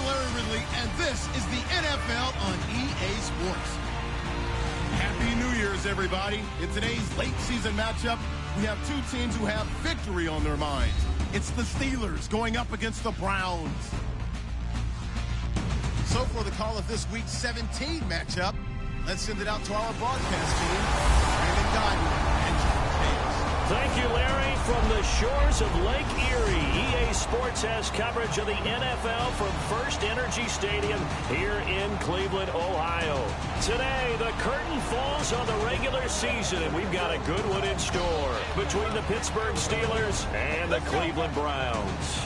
And this is the NFL on EA Sports. Happy New Year's, everybody. In today's late season matchup, we have two teams who have victory on their minds. It's the Steelers going up against the Browns. So for the call of this Week 17 matchup, let's send it out to our broadcast team, Brandon Godwin and Charles Davis. Thank you, Larry. From the shores of Lake Erie, EA Sports has coverage of the NFL from First Energy Stadium here in Cleveland, Ohio. Today, the curtain falls on the regular season, and we've got a good one in store between the Pittsburgh Steelers and the Cleveland Browns.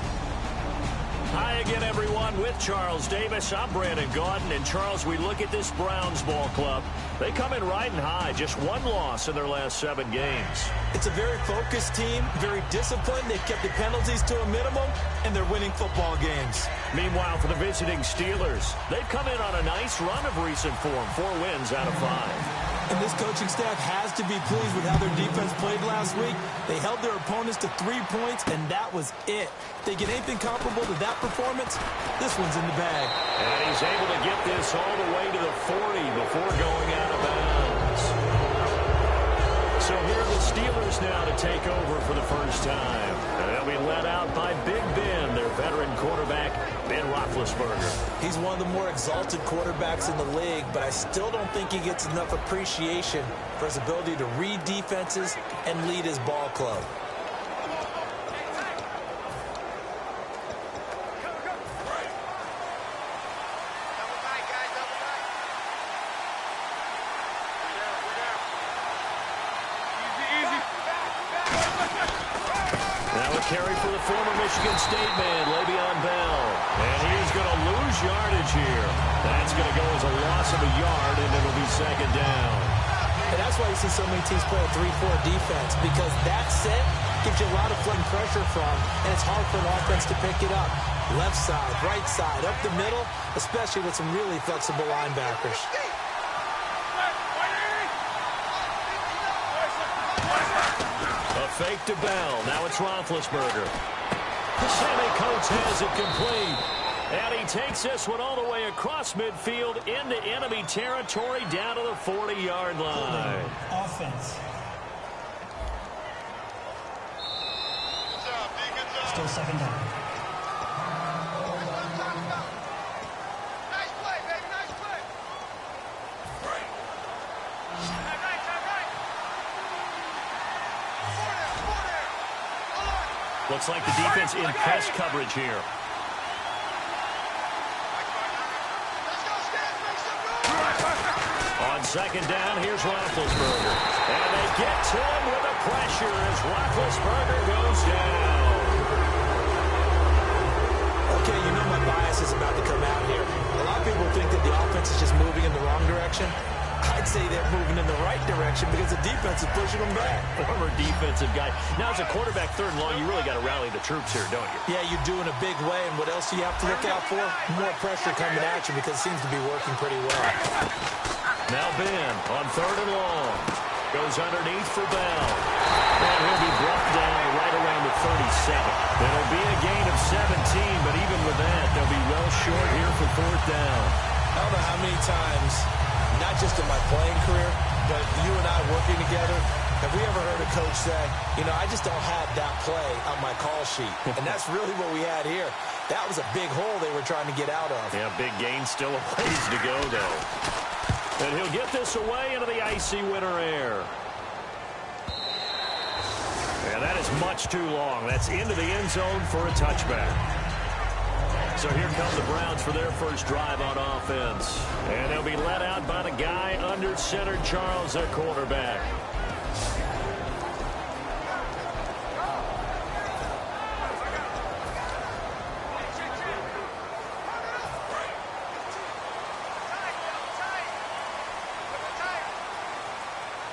Hi again, everyone. With Charles Davis, I'm Brandon Gaudin. And, Charles, we look at this Browns ball club. They come in riding high, just one loss in their last 7 games. It's a very focused team, very disciplined. They've kept the penalties to a minimum, and they're winning football games. Meanwhile, for the visiting Steelers, they've come in on a nice run of recent form, 4 wins out of 5. And this coaching staff has to be pleased with how their defense played last week. They held their opponents to 3 points, and that was it. If they get anything comparable to that performance, this one's in the bag. And he's able to get this all the way to the 40 before going out of bounds. So here are the Steelers now to take over for the first time. And they'll be led out by Big Ben, their veteran quarterback, Ben Roethlisberger. He's one of the more exalted quarterbacks in the league, but I still don't think he gets enough appreciation for his ability to read defenses and lead his ball club. Carry for the former Michigan State man, Le'Veon Bell. And he's going to lose yardage here. That's going to go as a loss of a yard, and it'll be second down. And that's why you see so many teams play a 3-4 defense, because that set gives you a lot of flooding pressure from, and it's hard for an offense to pick it up. Left side, right side, up the middle, especially with some really flexible linebackers. Fake to Bell. Now it's Roethlisberger. Sammy Coates has it complete. And he takes this one all the way across midfield into enemy territory down to the 40-yard line. Offense. Still second down. Looks like the defense in press coverage here. On second down, here's Roethlisberger. And they get to him with the pressure as Roethlisberger goes down. Okay, you know my bias is about to come out here. A lot of people think that the offense is just moving in the wrong direction. I'd say they're moving in the right direction because the defense is pushing them back. Former defensive guy. Now, as a quarterback, 3rd and long, you really got to rally the troops here, don't you? Yeah, you do in a big way. And what else do you have to look out for? More pressure coming at you because it seems to be working pretty well. Now Ben on 3rd and long. Goes underneath for Bell. And he'll be brought down right around the 37. It'll be a gain of 17, but even with that, they'll be well short here for 4th down. I don't know how many times, not just in my playing career, but you and I working together, have we ever heard a coach say, you know, I just don't have that play on my call sheet. And that's really what we had here. That was a big hole they were trying to get out of. Yeah, big gain, still a ways to go, though. And he'll get this away into the icy winter air. And that is much too long. That's into the end zone for a touchback. So here come the Browns for their first drive on offense. And they'll be led out by the guy under center, Charles, their quarterback.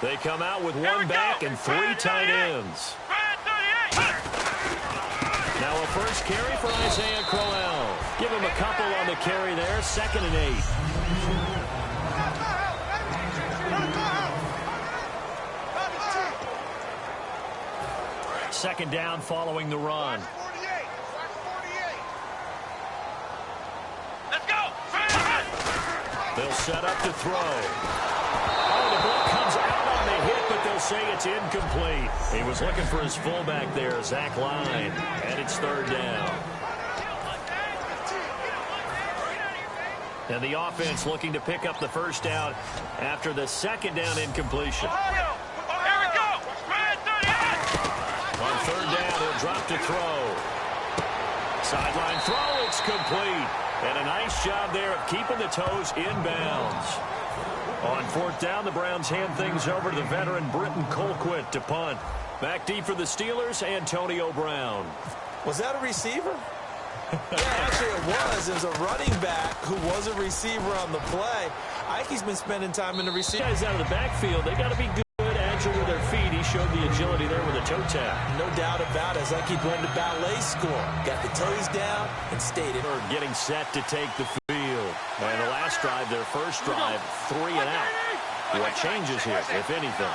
They come out with one back and 3 tight ends. Now a first carry for Isaiah Crowell. Give him a couple on the carry there. 2nd and 8. Second down following the run. They'll set up to throw. Oh, the ball comes out on the hit, but they'll say it's incomplete. He was looking for his fullback there, Zach Line, and it's third down. And the offense looking to pick up the first down after the second down incompletion. On third down, he'll drop to throw. Sideline throw, it's complete. And a nice job there of keeping the toes inbounds. On fourth down, the Browns hand things over to the veteran Britton Colquitt to punt. Back deep for the Steelers, Antonio Brown. Was that a receiver? Yeah, actually it was. It was a running back who was a receiver on the play. Ike's been spending time in the receiver. Guys out of the backfield, they got to be good, agile with their feet. He showed the agility there with a toe tap. No doubt about it. As Ike learned the ballet score. Got the toes down and stayed in. Getting set to take the field. And the last drive, their first drive, 3 and out. What changes here, if anything?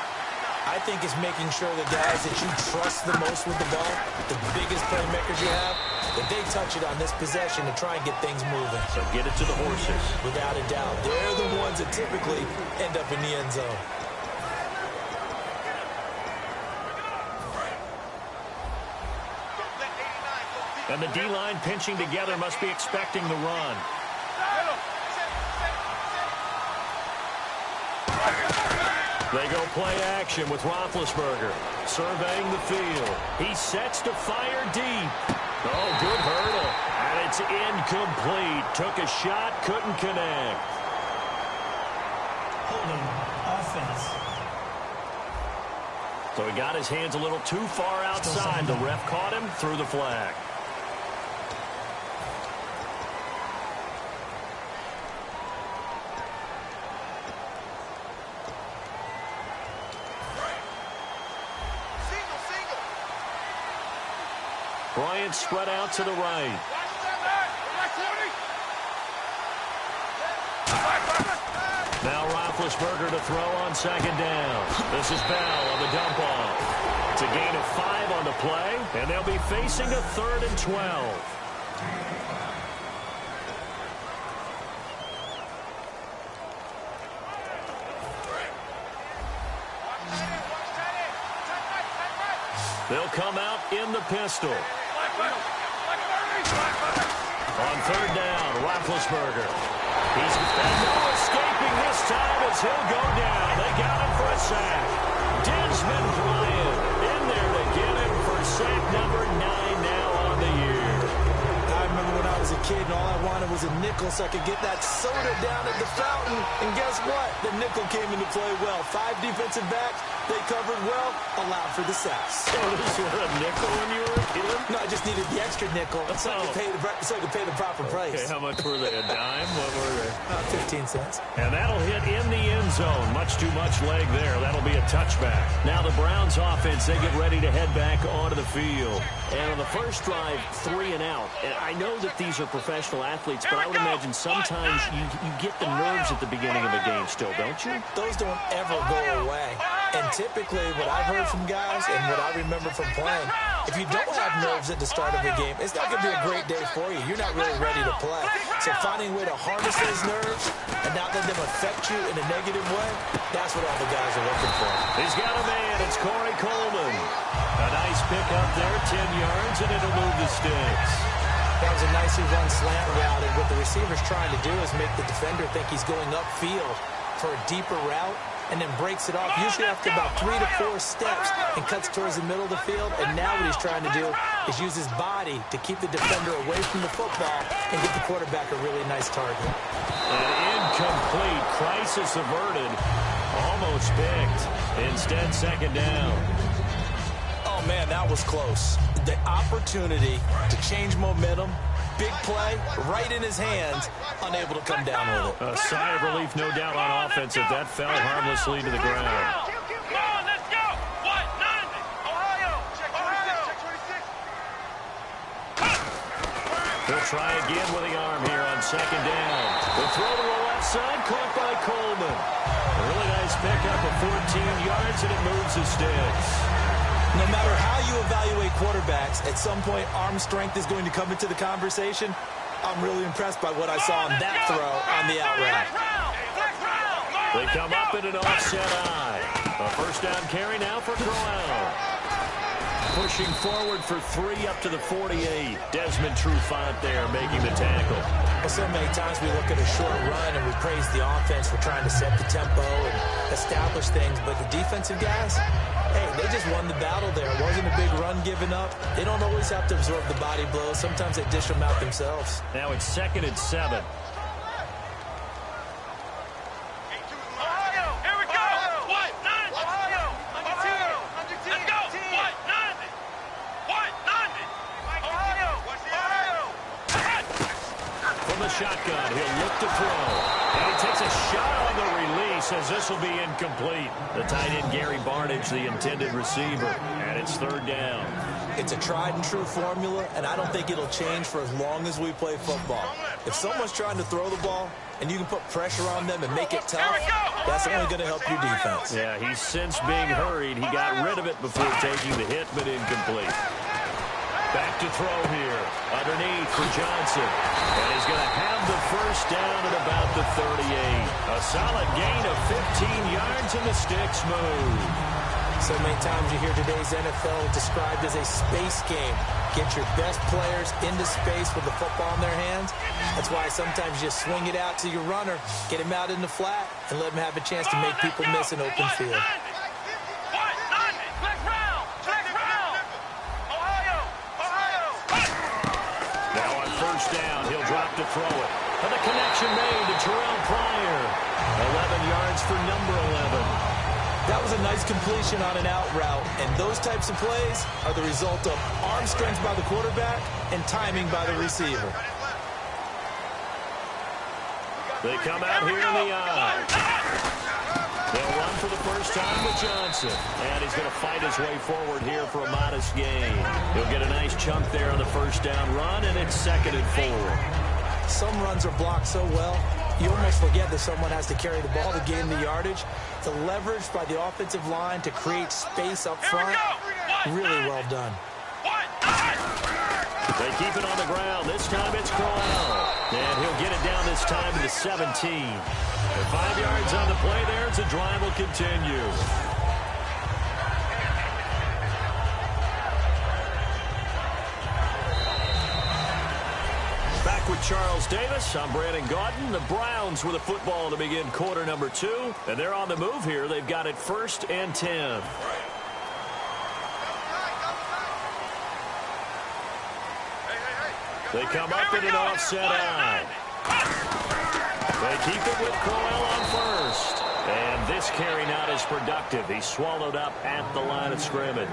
I think it's making sure the guys that you trust the most with the ball, the biggest playmakers you have, that they touch it on this possession to try and get things moving. So get it to the horses. Without a doubt. They're the ones that typically end up in the end zone. And the D-line pinching together must be expecting the run. They go play action with Roethlisberger surveying the field. He sets to fire deep. Oh, good hurdle. And it's incomplete. Took a shot, couldn't connect. Holding offense. So he got his hands a little too far outside. The ref caught him, threw the flag. Bryant spread out to the right. Now Roethlisberger to throw on second down. This is Bell on the dump off. It's a gain of 5 on the play, and they'll be facing a 3rd and 12. They'll come out in the pistol. On third down, Roethlisberger. He's no escaping this time as he'll go down. They got him for a sack. Desmond Bryant in there to get him for sack number 9 now on the year. I remember when I was a kid and all I wanted was a nickel so I could get that soda down at the fountain. And guess what? The nickel came into play well. 5 defensive backs. They covered well, allowed for the sacks. So this was a nickel when you were a kid? No, I just needed the extra nickel so I could pay the proper price. Okay, how much were they? A dime? What were they? 15 cents. And that'll hit in the end zone. Much too much leg there. That'll be a touchback. Now the Browns offense, they get ready to head back onto the field. And on the first drive, 3 and out. And I know that these are professional athletes, but I would imagine sometimes you get the nerves at the beginning of a game still, don't you? Those don't ever go away. And typically, what I've heard from guys and what I remember from playing, if you don't have nerves at the start of a game, it's not going to be a great day for you. You're not really ready to play. So finding a way to harness those nerves and not let them affect you in a negative way, that's what all the guys are looking for. He's got a man. It's Corey Coleman. A nice pick up there, 10 yards, and it'll move the sticks. That was a nicely run slant route, and what the receiver's trying to do is make the defender think he's going upfield for a deeper route, and then breaks it off, usually after about 3 to 4 steps, and cuts towards the middle of the field. And now what he's trying to do is use his body to keep the defender away from the football and get the quarterback a really nice target. An incomplete, crisis averted, almost picked. Instead, second down. Oh, man, that was close. The opportunity to change momentum, big play, right in his hands, unable to come down with it. A sigh of relief, no doubt, on offense if that fell harmlessly to the ground. Come on, let's go! 190! Ohio! Check 26! He'll try again with the arm here on second down. The throw to the left side, caught by Coleman. A really nice pickup of 14 yards, and it moves the sticks. No matter how you evaluate quarterbacks, at some point arm strength is going to come into the conversation. I'm really impressed by what I saw on that throw on the out route. They come up in an offset eye. A first down carry now for Crowell. Pushing forward for 3 up to the 48. Desmond Trufant there making the tackle. Well, so many times we look at a short run and we praise the offense for trying to set the tempo and establish things. But the defensive guys, hey, they just won the battle there. It wasn't a big run given up. They don't always have to absorb the body blows. Sometimes they dish them out themselves. Now it's 2nd and 7. Shotgun. He'll look to throw. And he takes a shot on the release as this will be incomplete. The tight end, Gary Barnidge, the intended receiver. And it's 3rd down. It's a tried and true formula, and I don't think it'll change for as long as we play football. If someone's trying to throw the ball and you can put pressure on them and make it tough, that's only going to help your defense. Yeah, he's since being hurried. He got rid of it before taking the hit, but incomplete. Back to throw here. Underneath for Johnson. And he's going to have the first down at about the 38. A solid gain of 15 yards and the sticks move. So many times you hear today's NFL described as a space game. Get your best players into space with the football in their hands. That's why sometimes you swing it out to your runner, get him out in the flat, and let him have a chance to make people miss an open field. Down, he'll drop to throw it. And the connection made to Terrell Pryor. 11 yards for number 11. That was a nice completion on an out route, and those types of plays are the result of arm strength by the quarterback and timing by the receiver. They come out here in the eye. They'll run for the first time with Johnson. And he's going to fight his way forward here for a modest gain. He'll get a nice chunk there on the first down run, and it's 2nd and 4. Some runs are blocked so well, you almost forget that someone has to carry the ball to gain the yardage. The leverage by the offensive line to create space up front, really well done. They keep it on the ground. This time it's Crowell. And he'll get it down this time to the 17. And 5 yards on the play there as the drive will continue. Back with Charles Davis. I'm Brandon Gaudin. The Browns with a football to begin quarter number 2. And they're on the move here. They've got it 1st and 10. They come up in an offset eye. They keep it with Crowell on first. And this carry not as productive. He's swallowed up at the line of scrimmage.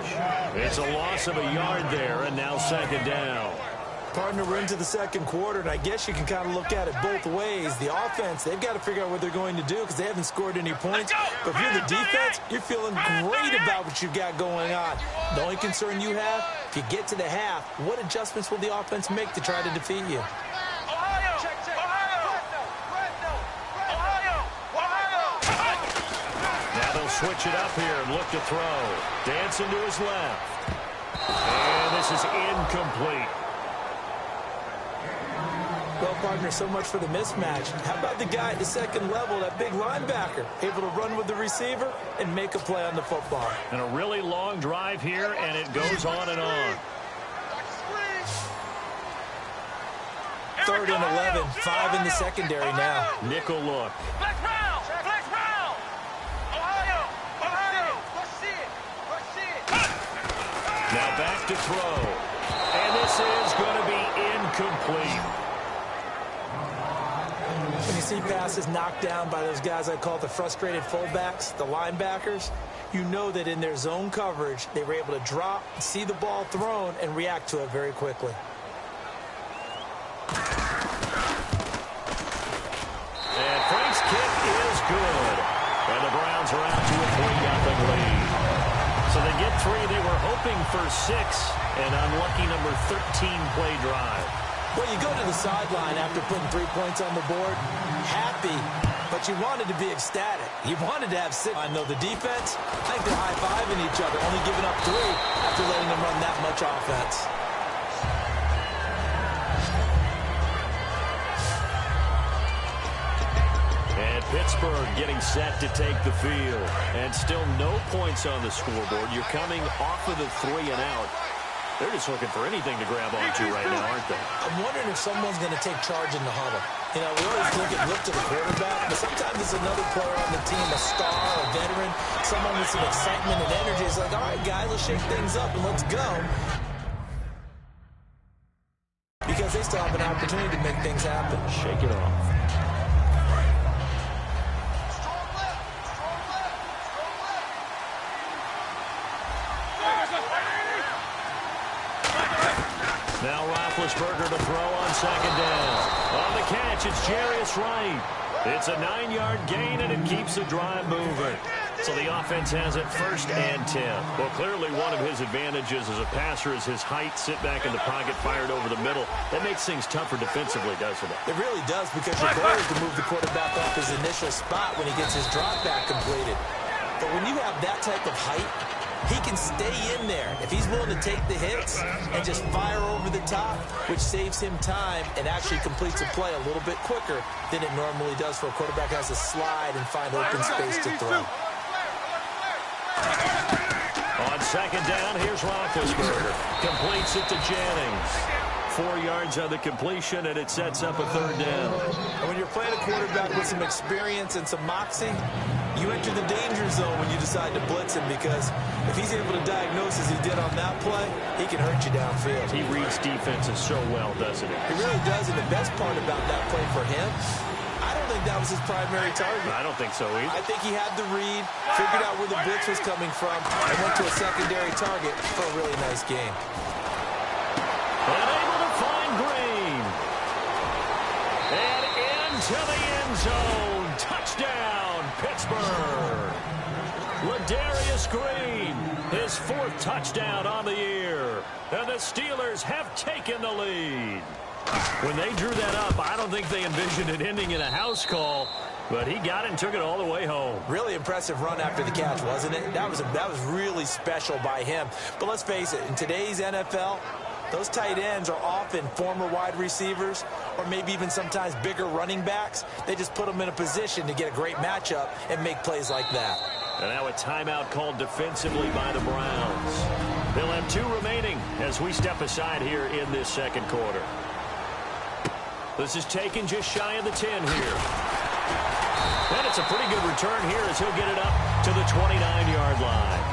It's a loss of a yard there, and now 2nd down. Partner, we're into the 2nd quarter, and I guess you can kind of look at it both ways. The offense, they've got to figure out what they're going to do because they haven't scored any points. But if you're the defense, you're feeling great about what you've got going on. The only concern you have, if you get to the half, what adjustments will the offense make to try to defeat you? Now they'll switch it up here and look to throw. Dancing to his left. And this is incomplete. Well, partner, so much for the mismatch. How about the guy at the 2nd level, that big linebacker, able to run with the receiver and make a play on the football? And a really long drive here, and it goes on and on. 3rd and 11, 5 in the secondary now. Nickel look. Flex round! Flex round! Ohio! Ohio! Now back to throw. And this is going to be incomplete. When you see passes knocked down by those guys I call the frustrated fullbacks, the linebackers, you know that in their zone coverage, they were able to drop, see the ball thrown, and react to it very quickly. And Frank's kick is good. And the Browns are out to a 3-0 lead. So they get 3. They were hoping for 6. An unlucky number 13 play drive. Well, you go to the sideline after putting 3 points on the board, happy, but you wanted to be ecstatic. You wanted to have 6. I know the defense, I think they're high-fiving each other, only giving up 3 after letting them run that much offense. And Pittsburgh getting set to take the field. And still no points on the scoreboard. You're coming off of the 3-and-out. They're just looking for anything to grab onto right now, aren't they? I'm wondering if someone's going to take charge in the huddle. You know, we always look to the quarterback, but sometimes it's another player on the team, a star, a veteran, someone with some excitement and energy. It's like, all right, guys, let's shake things up and let's go. Because they still have an opportunity to make things happen. Shake it off. Now Roethlisberger to throw on second down. On the catch, it's Jarius Wright. It's a 9-yard gain, and it keeps the drive moving. So the offense has it 1st and 10. Well, clearly one of his advantages as a passer is his height, sit back in the pocket, fired over the middle. That makes things tougher defensively, doesn't it? It really does, because your goal is to move the quarterback off his initial spot when he gets his drop back completed. But when you have that type of height, he can stay in there if he's willing to take the hits and just fire over the top, which saves him time and actually completes a play a little bit quicker than it normally does for a quarterback who has to slide and find open space to throw. On second down, here's Roethlisberger. Completes it to Jennings. 4 yards on the completion, and it sets up a 3rd down. And when you're playing a quarterback with some experience and some moxie, you enter the danger zone when you decide to blitz him, because if he's able to diagnose as he did on that play, he can hurt you downfield. He reads defenses so well, doesn't he? He really does, and the best part about that play for him, I don't think that was his primary target. I don't think so either. I think he had the read, figured out where the blitz was coming from, and went to a secondary target for a really nice game. And able to find Green. And into the end zone. Touchdown, Pittsburgh. Ladarius Green, his 4th touchdown on the year. And the Steelers have taken the lead. When they drew that up, I don't think they envisioned it ending in a house call, but he got it and took it all the way home. Really impressive run after the catch, wasn't it? That was really special by him. But let's face it, in today's NFL, those tight ends are often former wide receivers or maybe even sometimes bigger running backs. They just put them in a position to get a great matchup and make plays like that. And now a timeout called defensively by the Browns. They'll have 2 remaining as we step aside here in this second quarter. This is taken just shy of the 10 here. And it's a pretty good return here as he'll get it up to the 29-yard line.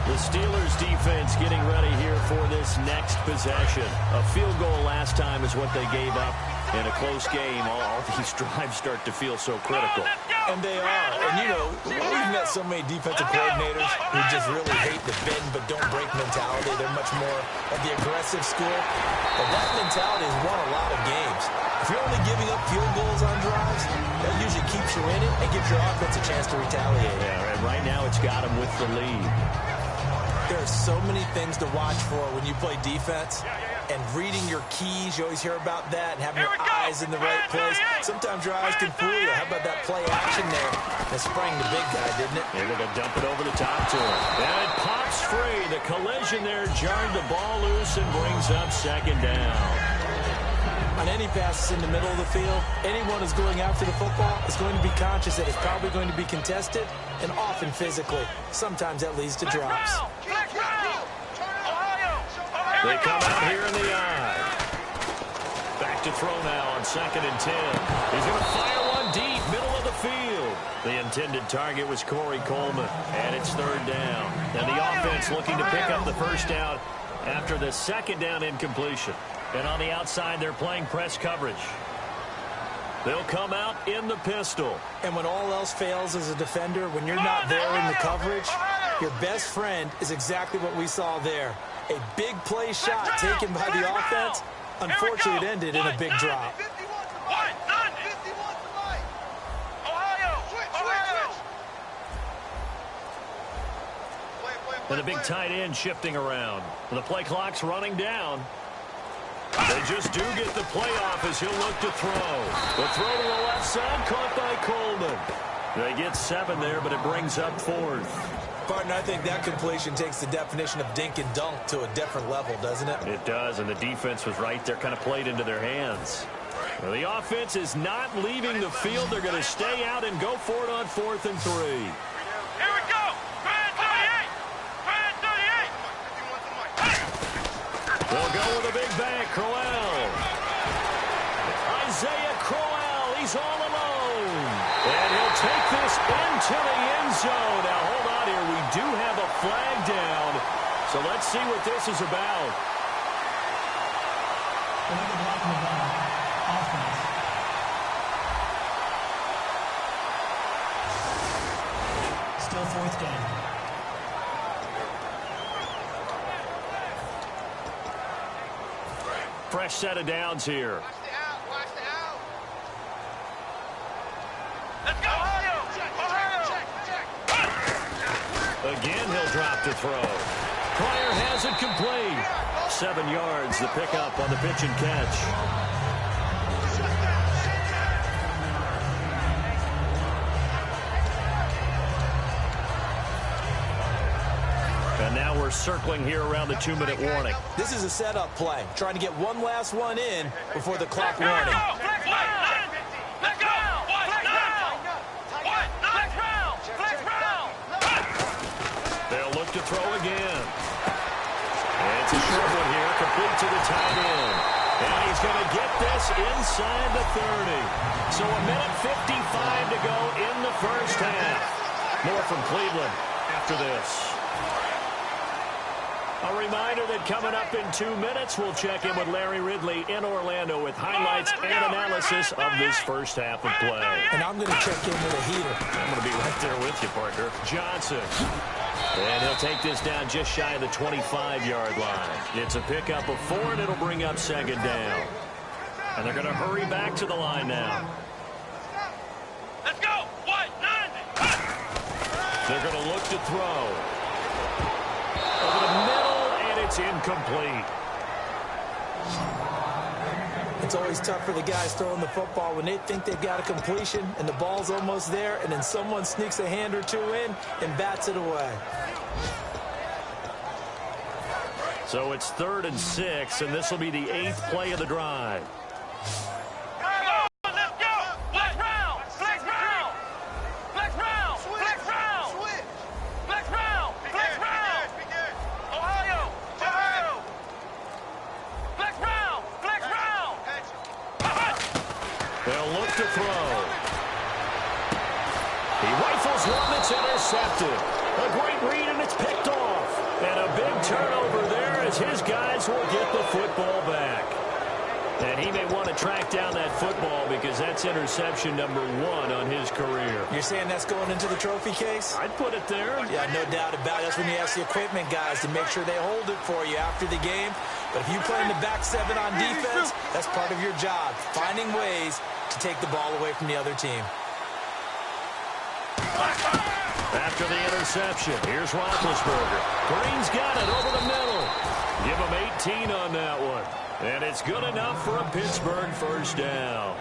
The Steelers defense getting ready here for this next possession. A field goal last time is what they gave up in a close game. All these drives start to feel so critical. And they are. And, you know, we've met so many defensive coordinators who just really hate the bend but don't break mentality. They're much more of the aggressive school. But that mentality has won a lot of games. If you're only giving up field goals on drives, that usually keeps you in it and gives your offense a chance to retaliate. Yeah, and right now it's got them with the lead. There are so many things to watch for when you play defense. And reading your keys, you always hear about that, and having your eyes in the right place. Sometimes your eyes can fool you. How about that play action there? That sprang the big guy, didn't it? They're going to dump it over the top to him. And it pops free. The collision there jarred the ball loose and brings up second down. On any passes in the middle of the field, anyone who's going after the football is going to be conscious that it's probably going to be contested, and often physically. Sometimes that leads to drops. They come out here in the eye. Back to throw now on 2nd and 10. He's going to fire one deep, middle of the field. The intended target was Corey Coleman, and it's 3rd down. And the offense looking to pick up the 1st down after the 2nd down incompletion. And on the outside, they're playing press coverage. They'll come out in the pistol. And when all else fails as a defender, when you're not there in the coverage, your best friend is exactly what we saw there. A big play shot taken by the offense. Unfortunately, it ended in a big drop. And the big tight end shifting around. The play clock's running down. They just do get the play off as he'll look to throw. The throw to the left side, caught by Coleman. They get 7 there, but it brings up 4th. Partner, I think that completion takes the definition of dink and dunk to a different level, doesn't it? It does, and the defense was right there, kind of played into their hands. Well, the offense is not leaving the field. They're going to stay out and go for it on 4th and 3. Here we go. Brand 38. Brand 38. They'll go with a big bang. Crowell. Isaiah Crowell. He's all alone. And he'll take this into the end zone. Now, hold on here. We do have a flag down. So let's see what this is about. Still 4th down. Fresh set of downs here. Watch the out. Let's go. Ohio. Again, he'll drop to throw. Pryor has it complete. 7 yards, the pickup on the pitch and catch. And now we're circling here around the 2-minute warning. This is a setup play, trying to get one last one in before the clock warning. Let's go. They'll look to throw again. And it's a short one here, complete to the tight end. And he's going to get this inside the 30. So a minute 55 to go in the first half. More from Cleveland after this. A reminder that coming up in 2 minutes, we'll check in with Larry Ridley in Orlando with highlights and analysis of this first half of play. And I'm going to check in with a heater. I'm going to be right there with you, partner. Johnson. And he'll take this down just shy of the 25-yard line. It's a pickup of 4, and it'll bring up 2nd down. And they're going to hurry back to the line now. Let's go. 190. They're going to look to throw. Over the middle, and it's incomplete. It's always tough for the guys throwing the football when they think they've got a completion and the ball's almost there, and then someone sneaks a hand or two in and bats it away. So it's 3rd and 6, and this will be the 8th play of the drive. They'll look to throw. He rifles one that's intercepted. A great read, and it's picked off. And a big turnover there as his guys will get the football back. And he may want to track down that football because that's interception number 1 on his career. You're saying that's going into the trophy case? I'd put it there. Yeah, no doubt about it. That's when you ask the equipment guys to make sure they hold it for you after the game. But if you play in the back 7 on defense, that's part of your job, finding ways to take the ball away from the other team. After the interception, here's Roethlisberger. Green's got it over the middle. Give him 18 on that one. And it's good enough for a Pittsburgh first down.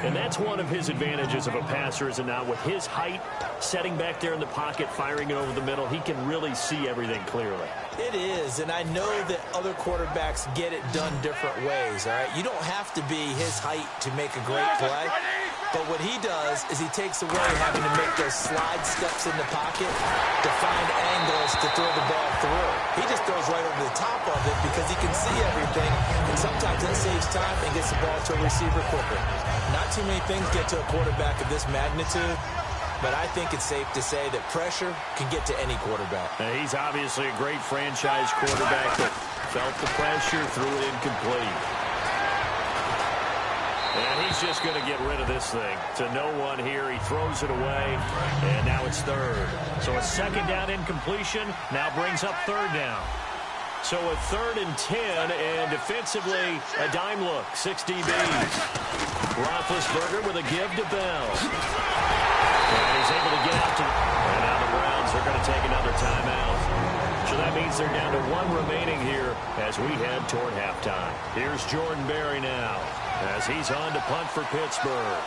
And that's one of his advantages of a passer, is it not? With his height, setting back there in the pocket, firing it over the middle, he can really see everything clearly. It is, and I know that other quarterbacks get it done different ways, all right? You don't have to be his height to make a great play. But what he does is he takes away having to make those slide steps in the pocket to find angles to throw the ball through. He just throws right over the top of it because he can see everything, and sometimes that saves time and gets the ball to a receiver quicker. Not too many things get to a quarterback of this magnitude, but I think it's safe to say that pressure can get to any quarterback. He's obviously a great franchise quarterback that felt the pressure, threw it incomplete. And he's just going to get rid of this thing. To no one here, he throws it away, and now it's 3rd. So a 2nd down incompletion now brings up 3rd down. So a 3rd and 10, and defensively, a dime look, 6 DBs. Roethlisberger with a give to Bell. And he's able to get out to, and now the Browns are going to take another timeout. So that means they're down to 1 remaining here as we head toward halftime. Here's Jordan Berry now as he's on to punt for Pittsburgh.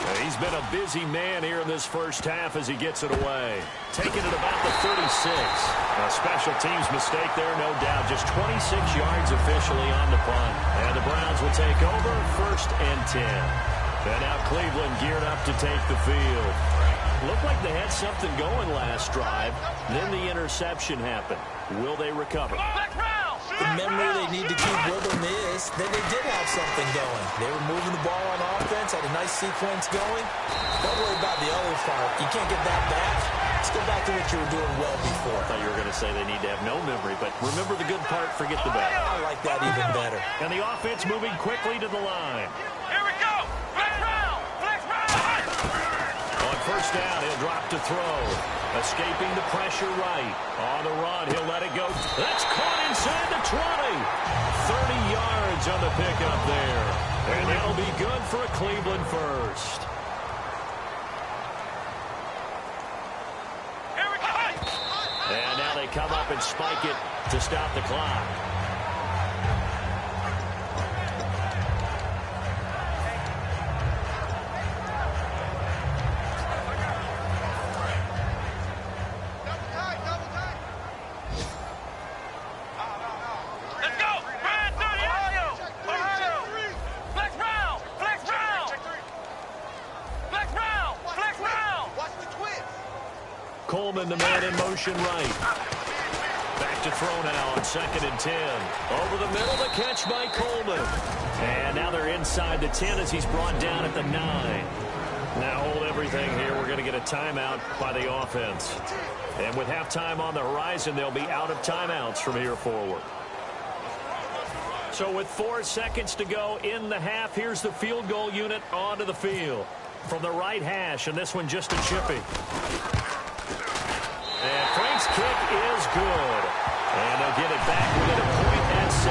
And he's He's been a busy man here in this first half as he gets it away. Taking it about the 36. A special teams mistake there, no doubt. Just 26 yards officially on the punt. And the Browns will take over 1st and 10. And now Cleveland geared up to take the field. Looked like they had something going last drive. Then the interception happened. Will they recover? The memory they need to keep with them is that they did have something going. They were moving the ball on offense, had a nice sequence going. Don't worry about the other part. You can't get that back. Let's go back to what you were doing well before. I thought you were going to say they need to have no memory, but remember the good part, forget the bad. I like that even better. And the offense moving quickly to the line. Here we go. Flex round. Flex round. On 1st down, he'll drop to throw. Escaping the pressure right. On the run, he'll let it go. That's caught inside the 20. 30 yards on the pickup there. And that'll be good for a Cleveland first. Here we go. And now they come up and spike it to stop the clock. Coleman, the man in motion right. Back to throw now on 2nd and 10. Over the middle, the catch by Coleman. And now they're inside the 10 as he's brought down at the 9. Now hold everything here. We're going to get a timeout by the offense. And with halftime on the horizon, they'll be out of timeouts from here forward. So with 4 seconds to go in the half, here's the field goal unit onto the field. From the right hash, and this one just a chippy. And Frank's kick is good. And they'll get it back within a point at 7-6.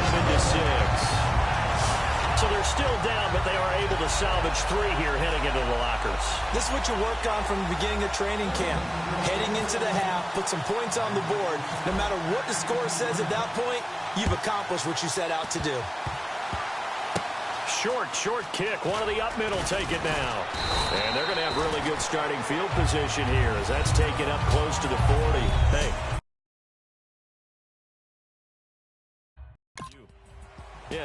So they're still down, but they are able to salvage 3 here heading into the lockers. This is what you worked on from the beginning of training camp. Heading into the half, put some points on the board. No matter what the score says at that point, you've accomplished what you set out to do. Short kick. One of the up middle take it now. And they're going to have really good starting field position here as that's taken up close to the 40. Hey.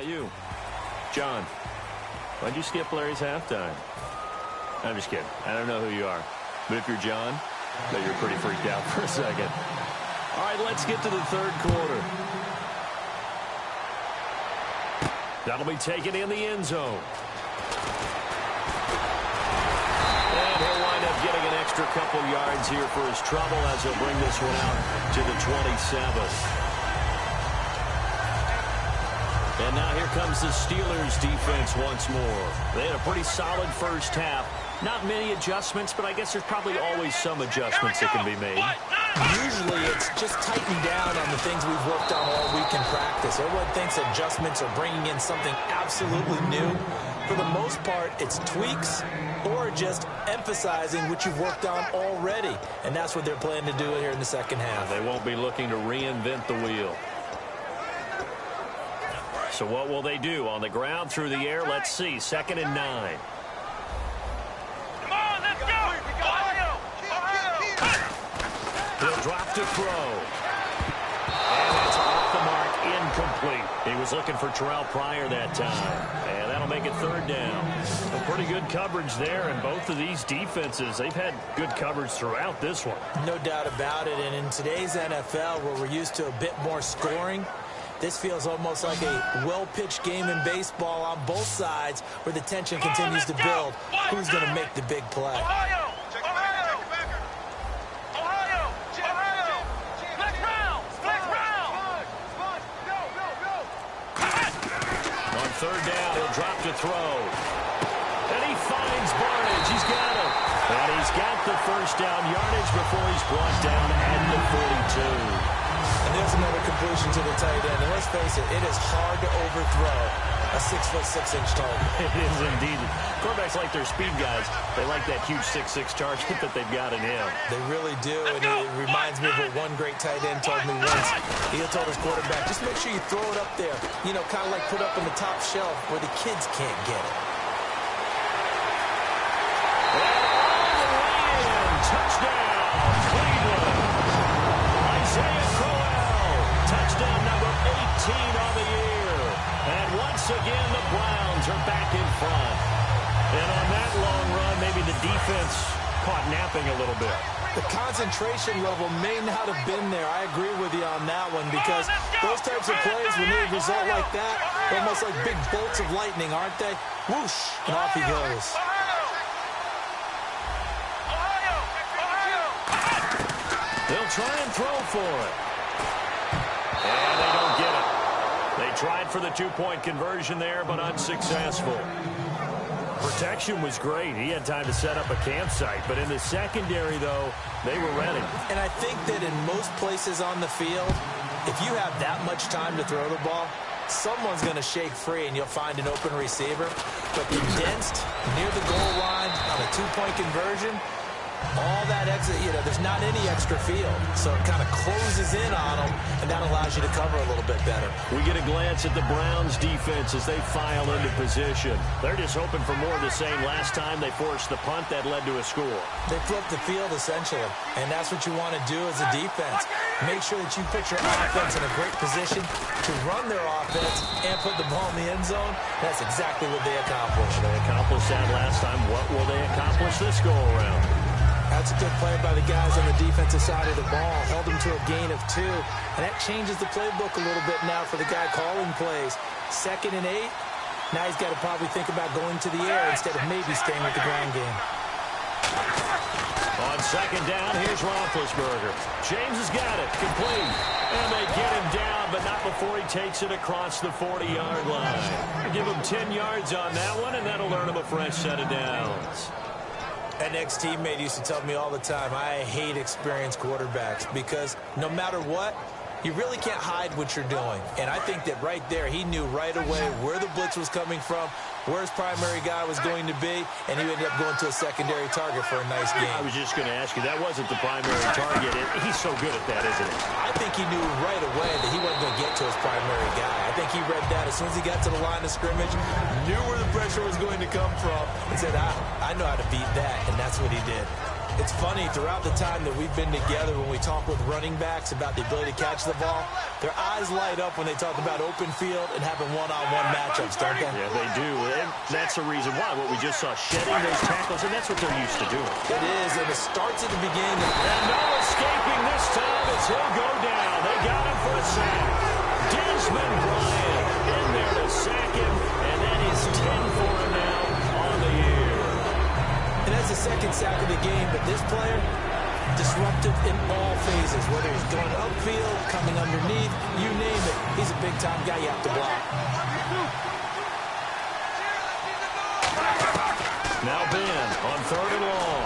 You. John, why'd you skip Larry's halftime? I'm just kidding. I don't know who you are. But if you're John, I bet you're pretty freaked out for a second. All right, let's get to the 3rd quarter. That'll be taken in the end zone. And he'll wind up getting an extra couple yards here for his trouble as he'll bring this one out to the 27. And now here comes the Steelers defense once more. They had a pretty solid first half. Not many adjustments, but I guess there's probably always some adjustments that can be made. Usually it's just tighten down on the things we've worked on all week in practice. Everyone thinks adjustments are bringing in something absolutely new. For the most part, it's tweaks or just emphasizing what you've worked on already. And that's what they're planning to do here in the second half. They won't be looking to reinvent the wheel. So what will they do? On the ground, through the air, let's see. 2nd and 9. Come on, let's go. Ohio. He'll drop to throw. And it's off the mark, incomplete. He was looking for Terrell Pryor that time. And that'll make it 3rd down. Some pretty good coverage there, and both of these defenses, they've had good coverage throughout this one. No doubt about it, and in today's NFL, where we're used to a bit more scoring, this feels almost like a well-pitched game in baseball on both sides where the tension continues to build. Who's going to make the big play? Ohio. Flex round. On 3rd down, he'll drop to throw. And he finds Barnage. He's got him. And he's got the 1st down yardage before he's brought down at the 42. And there's another completion to the tight end. And let's face it, it is hard to overthrow a 6'6" target. It is indeed. Quarterbacks like their speed guys. They like that huge 6'6" target that they've got in him. They really do, and it reminds me of what one great tight end told me once. He told his quarterback, just make sure you throw it up there, you know, kind of like put up on the top shelf where the kids can't get it. Touchdown, Cleveland. Isaiah Crowell, touchdown number 18 on the year. And once again, the Browns are back in front. And on that long run, maybe the defense caught napping a little bit. The concentration level may not have been there. I agree with you on that one because those types of plays, when they result like that, they're almost like big bolts of lightning, aren't they? Whoosh, and off he goes. They'll try and throw for it. And they don't get it. They tried for the two-point conversion there, but unsuccessful. Protection was great. He had time to set up a campsite. But in the secondary, though, they were ready. And I think that in most places on the field, if you have that much time to throw the ball, someone's going to shake free and you'll find an open receiver. But condensed near the goal line on a two-point conversion, all that exit, there's not any extra field. So it kind of closes in on them, and that allows you to cover a little bit better. We get a glance at the Browns' defense as they file into position. They're just hoping for more of the same. Last time they forced the punt that led to a score. They flipped the field, essentially, and that's what you want to do as a defense. Make sure that you put your offense in a great position to run their offense and put the ball in the end zone. That's exactly what they accomplished. They accomplished that last time. What will they accomplish this go-around? That's a good play by the guys on the defensive side of the ball. Held them to a gain of 2. And that changes the playbook a little bit now for the guy calling plays. 2nd and 8. Now he's got to probably think about going to the air instead of maybe staying with the ground game. On 2nd down, here's Roethlisberger. James has got it. Complete. And they get him down, but not before he takes it across the 40-yard line. Give him 10 yards on that one, and that'll earn him a fresh set of downs. An ex-teammate used to tell me all the time, I hate experienced quarterbacks because no matter what, you really can't hide what you're doing. And I think that right there, he knew right away where the blitz was coming from, where his primary guy was going to be, and he ended up going to a secondary target for a nice game. I was just going to ask you, that wasn't the primary target. He's so good at that, isn't he? I think he knew right away that he wasn't going to get to his primary guy. I think he read that as soon as he got to the line of scrimmage, knew where the pressure was going to come from, and said, I know how to beat that, and that's what he did. It's funny, throughout the time that we've been together, when we talk with running backs about the ability to catch the ball, their eyes light up when they talk about open field and having one-on-one matchups, don't they? Yeah, they do. And that's the reason why. What we just saw, shedding those tackles, and that's what they're used to doing. It is, and it starts at the beginning. And no escaping this time as he'll go down. They got him for a sack. Desmond Bryant in there to sack him, and that is 10 for him now on the year. And that's the second sack of the game, but this player, disruptive in all phases, whether he's going upfield, coming underneath, you name it. He's a big-time guy you have to block. Now Ben on 3rd and long.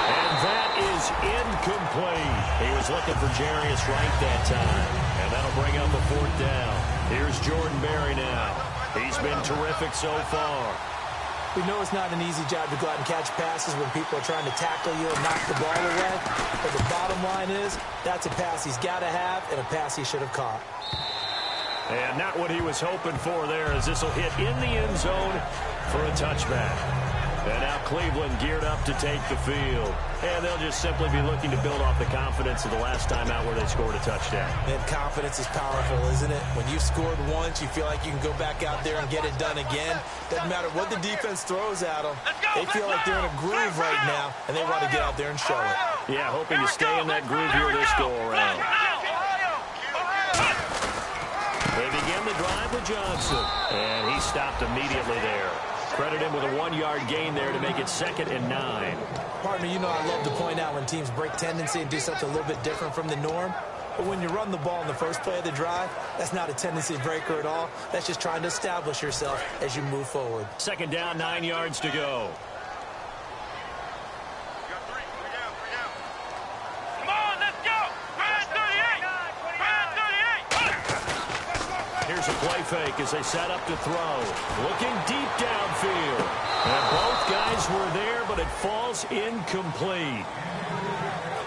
And that is incomplete. He was looking for Jarius Wright that time, and that'll bring up a 4th down. Here's Jordan Berry now. He's been terrific so far. We know it's not an easy job to go out and catch passes when people are trying to tackle you and knock the ball away. But the bottom line is, that's a pass he's got to have and a pass he should have caught. And not what he was hoping for there, as this will hit in the end zone for a touchback. And now Cleveland geared up to take the field. And they'll just simply be looking to build off the confidence of the last time out where they scored a touchdown. And confidence is powerful, isn't it? When you've scored once, you feel like you can go back out there and get it done again. Doesn't matter what the defense throws at them. They feel like they're in a groove right now, and they want to get out there and show it. Yeah, hoping to stay in that groove here this go-around. They begin the drive with Johnson, and he stopped immediately there. Credit him with a 1-yard gain there to make it 2nd and 9. Partner, you know I love to point out when teams break tendency and do something a little bit different from the norm. But when you run the ball in the first play of the drive, that's not a tendency breaker at all. That's just trying to establish yourself as you move forward. 2nd down, 9 yards to go. Come on, let's go! Brad 38! Brad 38! Here's a play fake as they set up to throw. Looking deep downfield. And both guys were there, but it falls incomplete.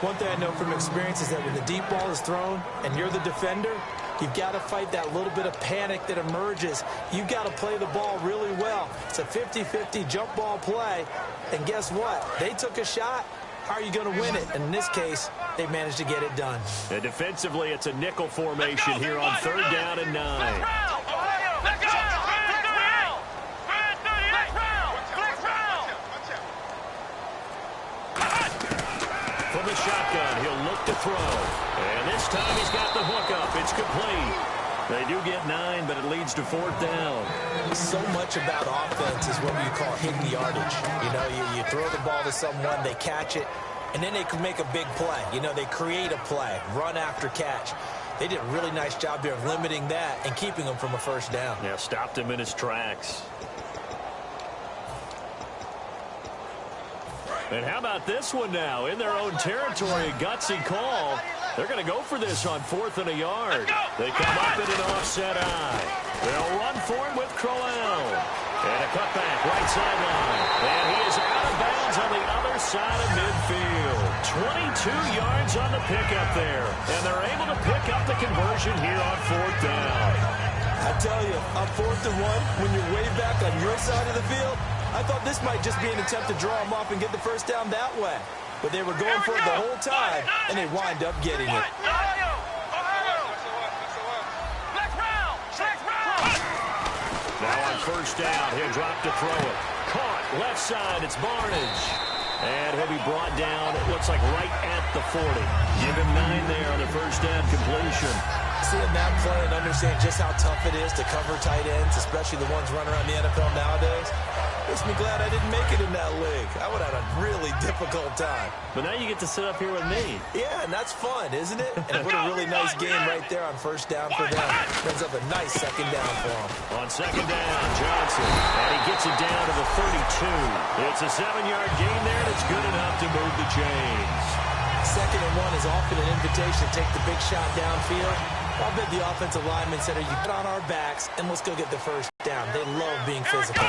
One thing I know from experience is that when the deep ball is thrown and you're the defender, You've got to fight that little bit of panic that emerges. You've got to play the ball really well. It's a 50-50 jump ball play. And guess what? They took a shot. How are you going to win it? And in this case, they managed to get it done. And defensively, it's a nickel formation here on 3rd down and 9. From the shotgun, he'll look to throw. And this time he's got the hook up. It's complete. They do get 9, but it leads to 4th down. So much about offense is what you call hidden yardage. You know, you throw the ball to someone, they catch it, and then they can make a big play. You know, they create a play, run after catch. They did a really nice job there of limiting that and keeping him from a 1st down. Yeah, stopped him in his tracks. And how about this one now? In their own territory, a gutsy call. They're going to go for this on 4th and a yard. They come up in an offset eye. They'll run for it with Crowell. And a cutback, right sideline. And he is out of bounds on the other side of midfield. 22 yards on the pickup there. And they're able to pick up the conversion here on 4th down. I tell you, on 4th and 1, when you're way back on your side of the field, I thought this might just be an attempt to draw him off and get the 1st down that way. But they were going for it the whole time, and they wind up getting it. Now on 1st down, he'll drop to throw it. Caught, left side, it's Barnage. And he'll be brought down, it looks like right at the 40. Give him 9 there on the 1st down completion. Seeing that play and understand just how tough it is to cover tight ends, especially the ones running around the NFL nowadays, makes me glad I didn't make it in that league. I would have had a really difficult time. But now you get to sit up here with me. Yeah, and that's fun, isn't it? And what a really nice game right there on 1st down for them. Brings up a nice 2nd down for them. On 2nd down, Johnson. And he gets it down to the 32. It's a 7-yard gain there, and it's good enough to move the chains. 2nd and 1 is often an invitation to take the big shot downfield. I'll bet the offensive lineman said, you get on our backs, and let's go get the 1st down. They love being physical.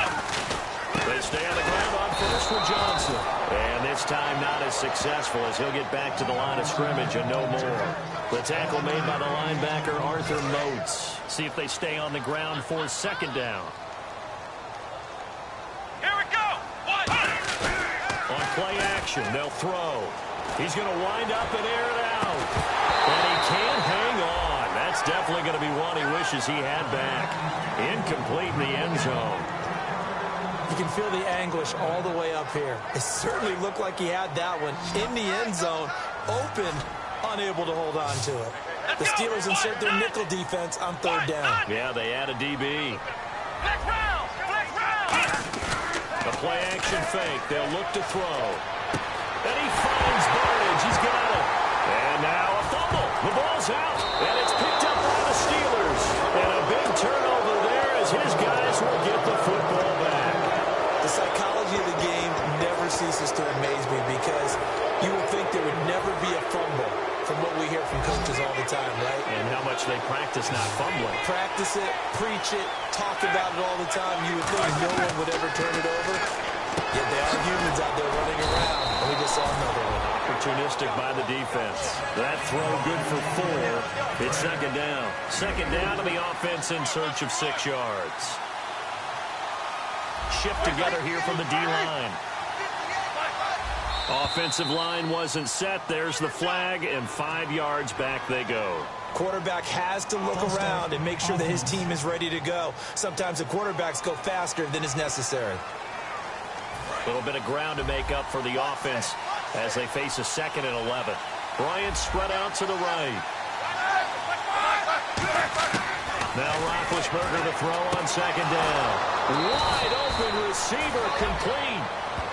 They stay on the ground on 1st for Johnson. And this time not as successful as he'll get back to the line of scrimmage and no more. The tackle made by the linebacker, Arthur Moats. See if they stay on the ground for 2nd down. Here we go. On play action, they'll throw. He's going to wind up and air it out. And he can't hang on. That's definitely going to be one he wishes he had back. Incomplete in the end zone. You can feel the anguish all the way up here. It certainly looked like he had that one in the end zone, open, unable to hold on to it. The Steelers insert their nickel defense on 3rd down. Yeah, they add a DB. Flex round. The play action fake. They'll look to throw. And he finds Barnage. He's got it. And now a fumble. The ball's out. And it's picked up by the Steelers. And a big turnover there as his guys will get the football back. The psychology of the game never ceases to amaze me because you would think there would never be a fumble from what we hear from coaches all the time, right? And how much they practice not fumbling. Practice it, preach it, talk about it all the time. You would think no one would ever turn it over. Yet there are humans out there running around. And we just saw another one. Opportunistic by the defense. That throw good for 4. It's 2nd down. 2nd down to the offense in search of 6 yards. Shift together here from the D-line. Offensive line wasn't set. There's the flag, and 5 yards back they go. Quarterback has to look around and make sure that his team is ready to go. Sometimes the quarterbacks go faster than is necessary. A little bit of ground to make up for the offense as they face a 2nd and 11. Bryant spread out to the right. Now Roethlisberger to throw on 2nd down. Wide open receiver complete.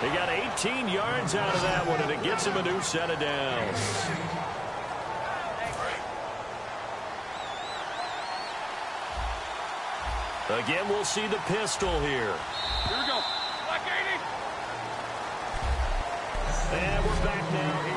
He got 18 yards out of that one, and it gets him a new set of downs. Again, we'll see the pistol here. Here we go. Black 80. And we're back now here.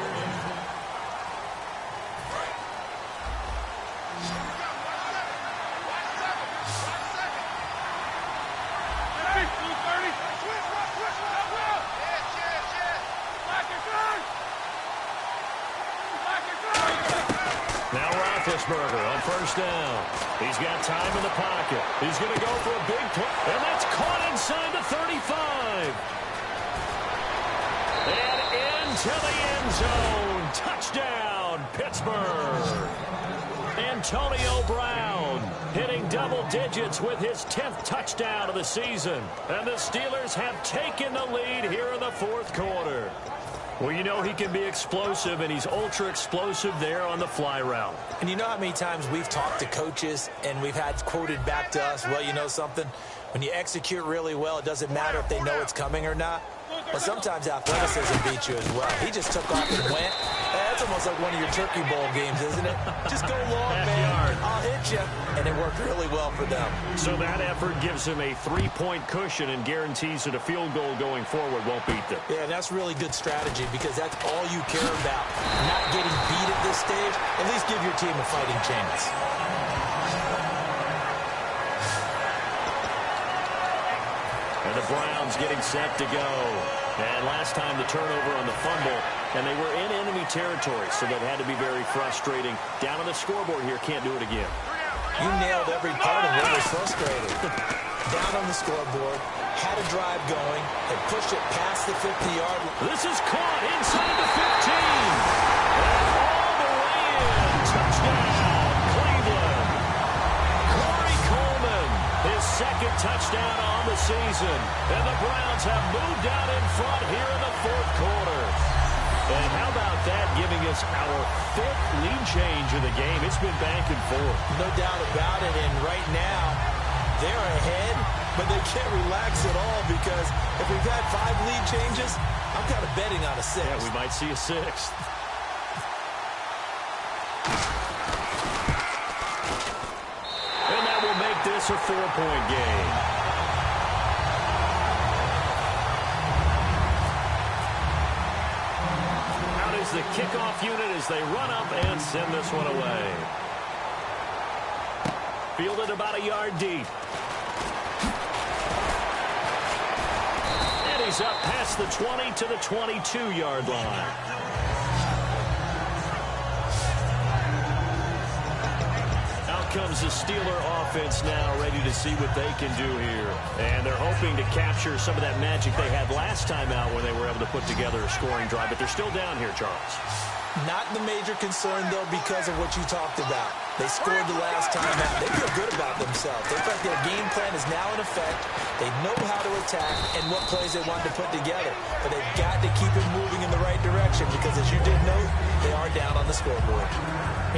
Roethlisberger on first down. He's got time in the pocket. He's going to go for a big play, and that's caught inside the 35. And into the end zone. Touchdown, Pittsburgh. Antonio Brown hitting double digits with his 10th touchdown of the season. And the Steelers have taken the lead here in the fourth quarter. Well, you know he can be explosive, and he's ultra-explosive there on the fly route. And you know how many times we've talked to coaches and we've had quoted back to us, well, you know something? When you execute really well, it doesn't matter if they know it's coming or not. But sometimes athleticism beats you as well. He just took off and went. That's almost like one of your Turkey Bowl games, isn't it? Just go long, man. I'll hit you. And it worked really well for them. So that effort gives him a 3-point cushion and guarantees that a field goal going forward won't beat them. Yeah, that's really good strategy because that's all you care about. Not getting beat at this stage. At least give your team a fighting chance. And the Browns getting set to go. And last time the turnover on the fumble, and they were in enemy territory, so that had to be very frustrating. Down on the scoreboard here, can't do it again. You nailed every part of what was frustrating. Down on the scoreboard, had a drive going, and pushed it past the 50-yard line. This is caught inside the 15. And all the way in. Touchdown, Cleveland. Corey Coleman, his second touchdown on the season. And the Browns have moved out in front here in the fourth quarter. And how about that, giving us our 5th lead change of the game? It's been back and forth. No doubt about it. And right now, they're ahead, but they can't relax at all because if we've had 5 lead changes, I'm kind of betting on a 6th. Yeah, we might see a 6th. And that will make this a 4-point game. The kickoff unit as they run up and send this one away. Fielded about a yard deep. And he's up past the 20 to the 22-yard line. Out comes the Steeler offense now, ready to see what they can do here. And they're hoping to capture some of that magic they had last time out when they were able to put together a scoring drive. But they're still down here, Charles. Not the major concern, though, because of what you talked about. They scored the last time out. They feel good about themselves. They feel like their game plan is now in effect. They know how to attack and what plays they want to put together. But they've got to keep it moving in the right direction because, as you did note, they are down on the scoreboard.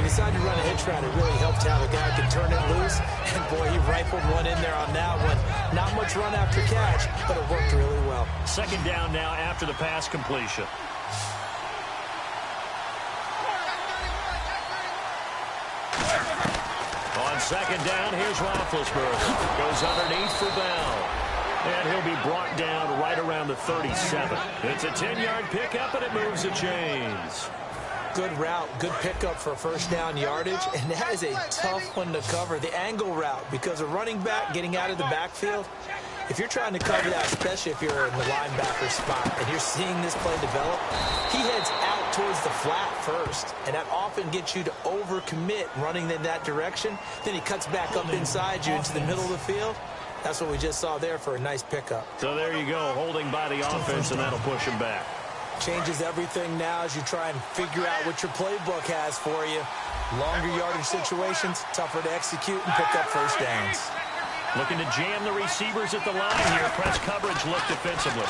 He decided to run a hitch route. It really helped to have a guy who can turn it loose. And, boy, he rifled one in there on that one. Not much run after catch, but it worked really well. Second down now after the pass completion. On second down, here's Roethlisberger. Goes underneath for Bell. And he'll be brought down right around the 37. It's a 10-yard pickup, and it moves the chains. Good route, good pickup for first down yardage, and that is a tough one to cover, the angle route, because a running back getting out of the backfield, if you're trying to cover that, especially if you're in the linebacker spot, and you're seeing this play develop, he heads out towards the flat first, and that often gets you to overcommit running in that direction. Then he cuts back up inside you into the middle of the field. That's what we just saw there for a nice pickup. So there you go, holding by the offense, and that'll push him back. Changes everything now as you try and figure out what your playbook has for you. Longer yardage situations, tougher to execute and pick up first downs. Looking to jam the receivers at the line here. Press coverage look defensively.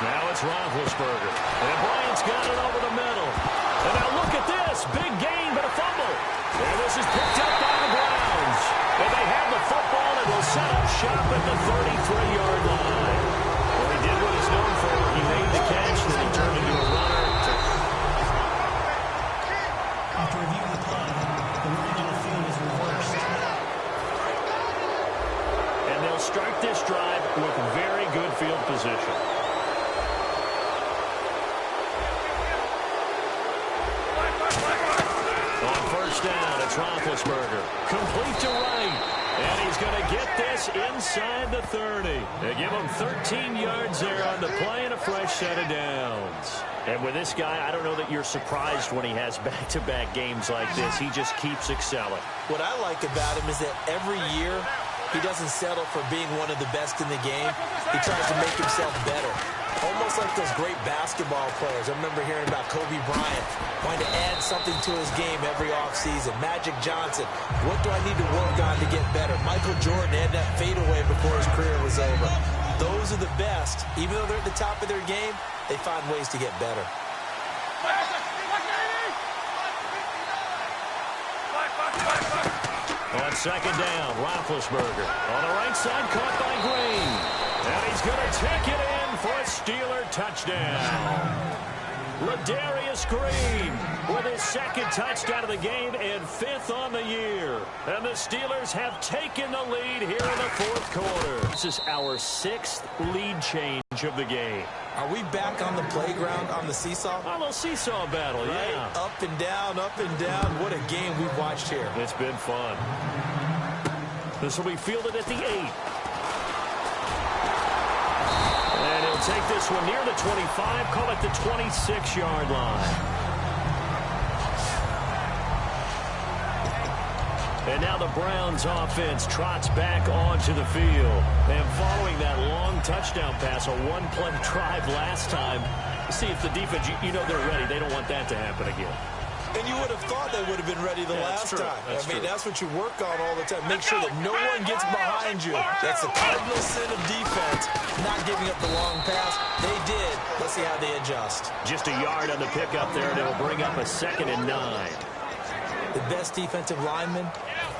Now it's Roethlisberger. And Bryant's got it over the middle. And now look at this. Big gain, but a fumble. And this is picked up by the Browns. And they have the football and will set up shop at the 33-yard line. Well, he did what he's known for. He made the catch, and he turned into a runner. After reviewing the play, the running on the field is reversed. And they'll start this drive with very good field position. On first down, it's Roethlisberger. Complete to right. And he's going to get this inside the 30. They give him 13 yards there on the play and a fresh set of downs. And with this guy, I don't know that you're surprised when he has back-to-back games like this. He just keeps excelling. What I like about him is that every year he doesn't settle for being one of the best in the game. He tries to make himself better. Almost like those great basketball players. I remember hearing about Kobe Bryant wanting to add something to his game every offseason. Magic Johnson, what do I need to work on to get better? Michael Jordan had that fadeaway before his career was over. Those are the best. Even though they're at the top of their game, they find ways to get better. On second down, Roethlisberger on the right side, caught by Green. And he's going to take it in for a Steeler touchdown. Ladarius Green with his second touchdown of the game and 5th on the year. And the Steelers have taken the lead here in the 4th quarter. This is our 6th lead change of the game. Are we back on the playground on the seesaw? A little seesaw battle, right? Yeah. Up and down, up and down. What a game we've watched here. It's been fun. This will be fielded at the 8. And he'll take this one near the 25, call it the 26-yard line. And now the Browns offense trots back onto the field. And following that long touchdown pass, a one-play drive last time, see if the defense, you know they're ready. They don't want that to happen again. And you would have thought they would have been ready the last time. That's what you work on all the time. Make sure that no one gets behind you. That's the cardinal sin of defense, not giving up the long pass. They did. Let's see how they adjust. Just a yard on the pickup there, and it'll bring up a 2nd and 9. The best defensive linemen,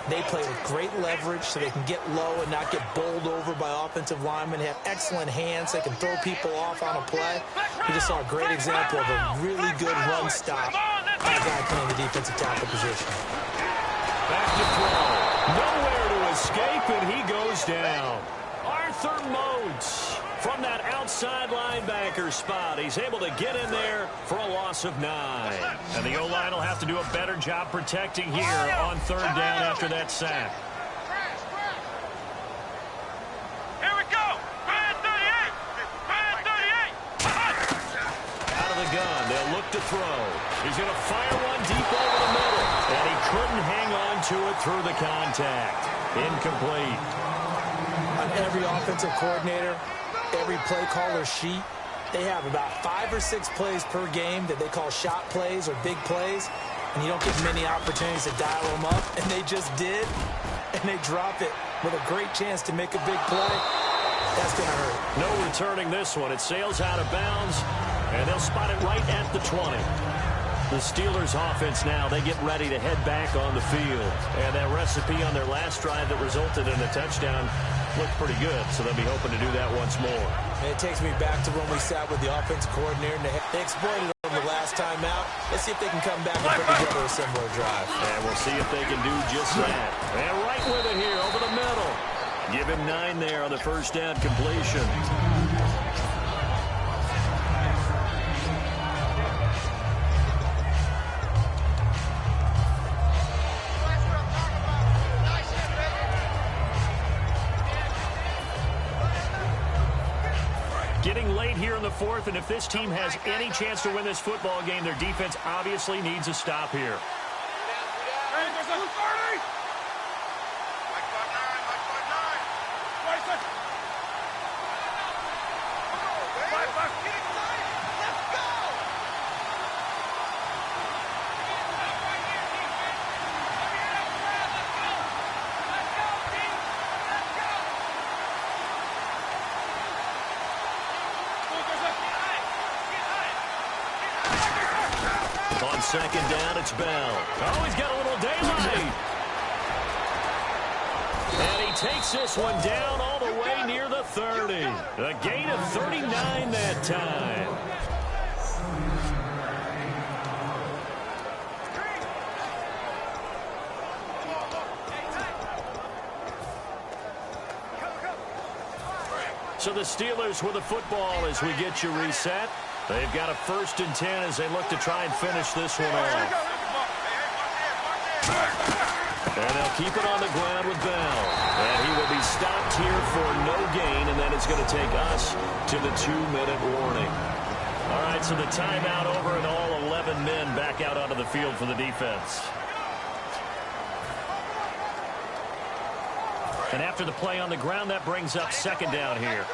they play with great leverage so they can get low and not get bowled over by offensive linemen. They have excellent hands. They can throw people off on a play. We just saw a great example of a really good run stop by a guy playing the defensive tackle position. Back to throw. Nowhere to escape, and he goes down. Arthur Moats from that outside linebacker spot. He's able to get in there for a loss of 9. And the O-line will have to do a better job protecting here on 3rd down after that sack. Here we go. Man 38. Man 38. Out of the gun. They'll look to throw. He's going to fire one deep over the middle. And he couldn't hang on to it through the contact. Incomplete. On every offensive coordinator, every play caller sheet, they have about 5 or 6 plays per game that they call shot plays or big plays, and you don't get many opportunities to dial them up, and they just did, and they drop it with a great chance to make a big play. That's going to hurt. No returning this one. It sails out of bounds, and they'll spot it right at the 20. The Steelers offense now, they get ready to head back on the field. And that recipe on their last drive that resulted in a touchdown looked pretty good, so they'll be hoping to do that once more. And it takes me back to when we sat with the offensive coordinator, and they exploited them the last time out. Let's see if they can come back and put together a similar drive. And we'll see if they can do just that. And right with it here, over the middle. Give him 9 there on the first down completion. Getting late here in the 4th, and if this team has any chance to win this football game, their defense obviously needs a stop here. On second down, it's Bell. Oh, he's got a little daylight. And he takes this one down all the way near the 30. A gain of 39 that time. So the Steelers with the football as we get you reset. They've got a 1st and 10 as they look to try and finish this one off. And they'll keep it on the ground with Bell. stopped here for no gain, and then it's going to take us to the 2-minute warning. All right, so the timeout over, and all 11 men back out onto the field for the defense. And after the play on the ground, that brings up second down here.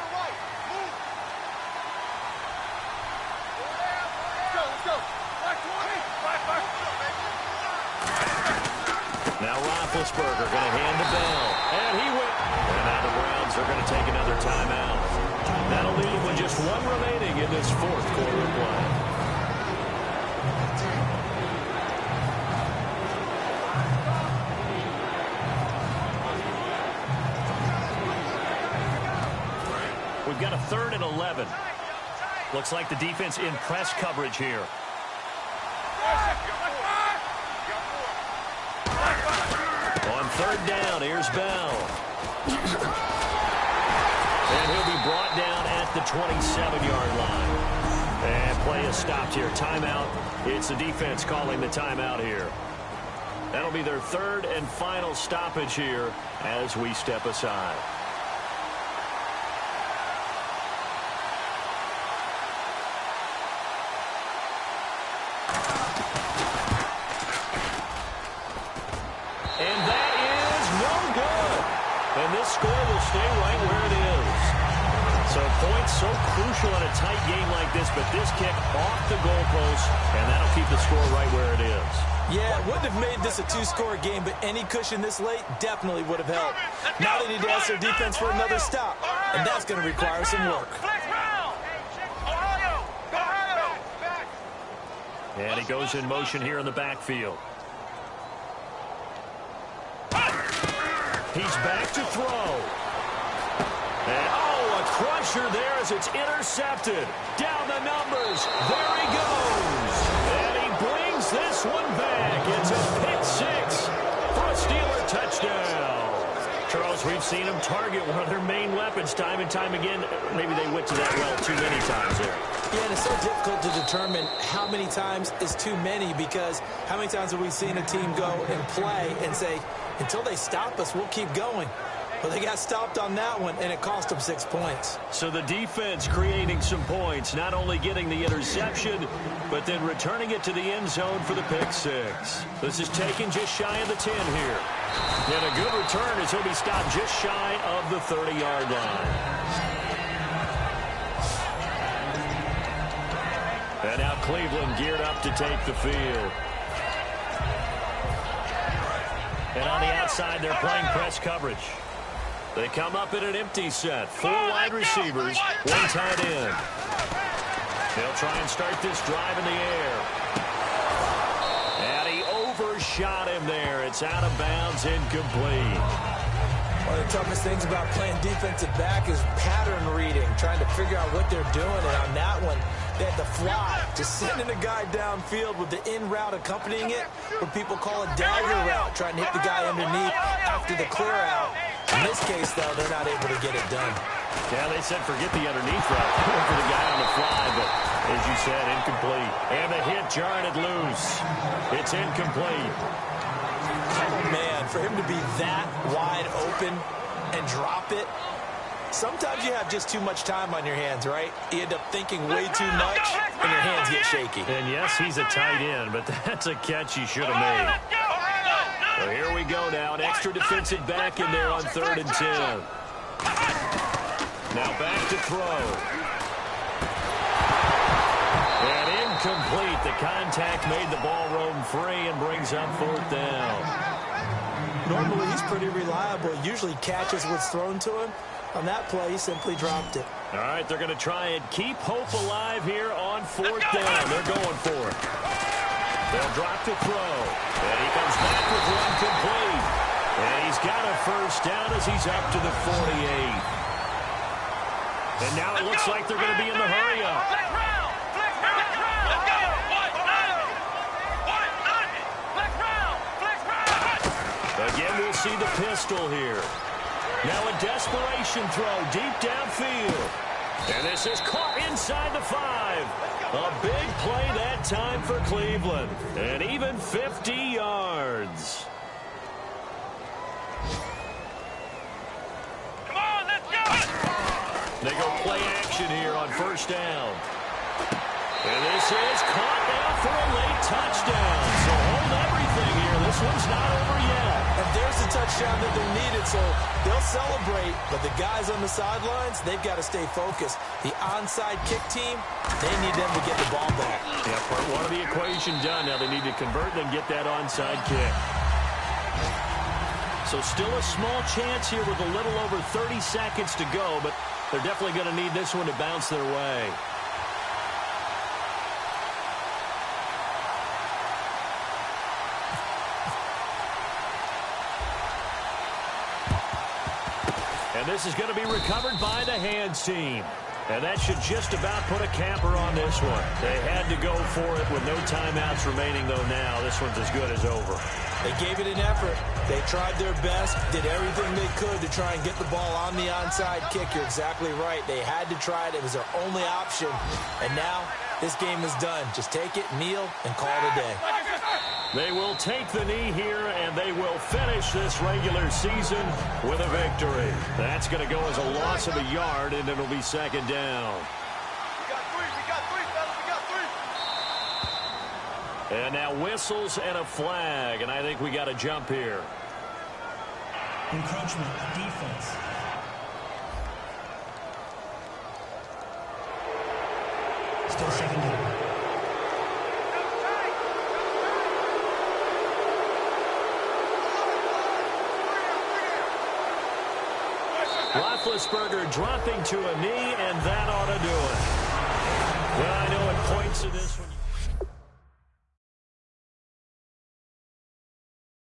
Now Roethlisberger going to hand the ball. And he went. And now the Browns are going to take another timeout. That'll leave with just one remaining in this fourth quarter of play. We've got a 3rd and 11. Looks like the defense in press coverage here. On 3rd down, here's Bell. And he'll be brought down at the 27-yard line. And play is stopped here. Timeout. It's the defense calling the timeout here. That'll be their 3rd and final stoppage here as we step aside. And that is no good. And this score will stay right where it is. So points so crucial in a tight game like this, but this kick off the goalpost, and that'll keep the score right where it is. Yeah, it wouldn't have made this a 2-score game, but any cushion this late definitely would have helped. Now they need to ask their defense for another stop, and that's going to require some work. And he goes in motion here in the backfield. He's back to throw. And, a crusher there as it's intercepted. Down the numbers. There he goes. And he brings this one back. It's a pick-6 for a Steeler touchdown. Charles, we've seen him target one of their main weapons time and time again. Maybe they went to that well too many times there. Yeah, and it's so difficult to determine how many times is too many, because how many times have we seen a team go and play and say, until they stop us, we'll keep going. Well, they got stopped on that one, and it cost them 6 points. So the defense creating some points, not only getting the interception, but then returning it to the end zone for the pick-6. This is taken just shy of the 10 here. And a good return as he'll be stopped just shy of the 30-yard line. And now Cleveland geared up to take the field. And on the outside, they're playing press coverage. They come up in an empty set. 4 wide receivers, 1 tight end. They'll try and start this drive in the air. And he overshot him there. It's out of bounds, incomplete. One of the toughest things about playing defensive back is pattern reading, trying to figure out what they're doing. And on that one, they had the fly, just sending a guy downfield with the in route accompanying it, what people call a dagger route, trying to hit the guy underneath after the clear out. In this case, though, they're not able to get it done. Yeah, they said forget the underneath route, going for the guy on the fly, but as you said, incomplete. And the hit jarred it loose. It's incomplete. Man, for him to be that wide open and drop it, sometimes you have just too much time on your hands, right? You end up thinking way too much, and your hands get shaky. And yes, he's a tight end, but that's a catch he should have made. So here we go now, an extra defensive back in there on 3rd and 10. Now back to throw. And incomplete. The contact made the ball roam free and brings up 4th down. Normally, he's pretty reliable. Usually catches what's thrown to him. On that play, he simply dropped it. All right, they're going to try and keep hope alive here on 4th down. They're going for it. They'll drop to throw. And he comes back with one complete. And he's got a 1st down as he's up to the 48. And now it looks like they're going to be in the hurry-up. Again, we'll see the pistol here. Now a desperation throw deep downfield. And this is caught inside the 5. A big play that time for Cleveland. And even 50 yards. They go play action here on first down. And this is caught now for a late touchdown. So hold everything here. This one's not over yet. And there's the touchdown that they needed, so they'll celebrate. But the guys on the sidelines, they've got to stay focused. The onside kick team, they need them to get the ball back. Yeah, part one of the equation done. Now they need to convert and get that onside kick. So still a small chance here with a little over 30 seconds to go, but they're definitely going to need this one to bounce their way. And this is going to be recovered by the hands team. And that should just about put a capper on this one. They had to go for it with no timeouts remaining, though now. This one's as good as over. They gave it an effort. They tried their best, did everything they could to try and get the ball on the onside kick. You're exactly right. They had to try it. It was their only option. And now this game is done. Just take it, kneel, and call it a day. They will take the knee here, and they will finish this regular season with a victory. That's going to go as a loss of a yard, and it'll be second down. We got three, fellas. We got three. And now whistles and a flag, and I think we got a jump here. Encroachment, defense. Still second down. Roethlisberger dropping to a knee, and that ought to do it. Well, I know at points of this one.